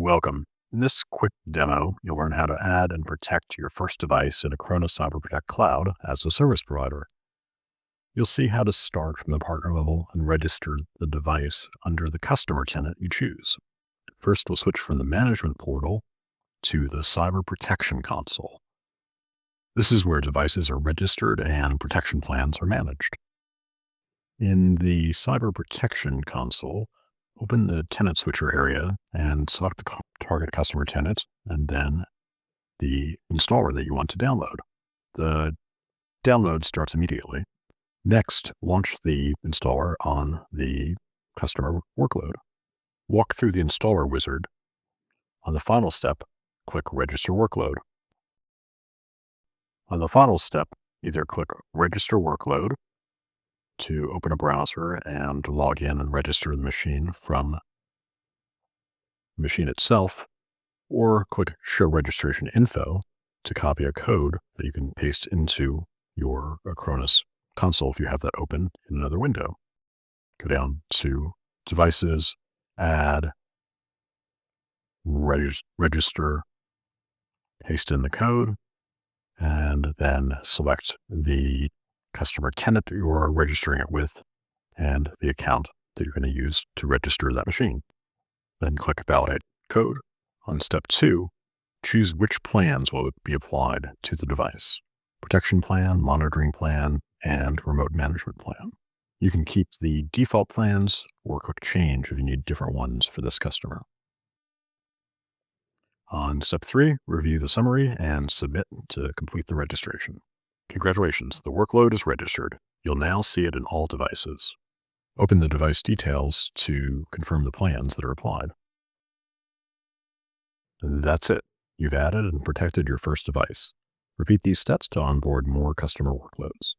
Welcome. In this quick demo, you'll learn how to add and protect your first device in Acronis Cyber Protect Cloud as a service provider. You'll see how to start from the partner level and register the device under the customer tenant you choose. First, we'll switch from the management portal to the Cyber Protection Console. This is where devices are registered and protection plans are managed. In the Cyber Protection Console, open the tenant switcher area and select the target customer tenant and then the installer that you want to download. The download starts immediately. Next, launch the installer on the customer workload. Walk through the installer wizard. On the final step, click Register Workload. On the final step, either click Register Workload to open a browser and log in and register the machine from the machine itself, or click Show Registration Info to copy a code that you can paste into your Acronis console if you have that open in another window. Go down to Devices, Add, Register, paste in the code, and then select the customer tenant that you are registering it with and the account that you're going to use to register that machine. Then click Validate Code. On step 2, choose which plans will be applied to the device: protection plan, monitoring plan, and remote management plan. You can keep the default plans or click change if you need different ones for this customer. On step 3, review the summary and submit to complete the registration. Congratulations, the workload is registered. You'll now see it in all devices. Open the device details to confirm the plans that are applied. That's it. You've added and protected your first device. Repeat these steps to onboard more customer workloads.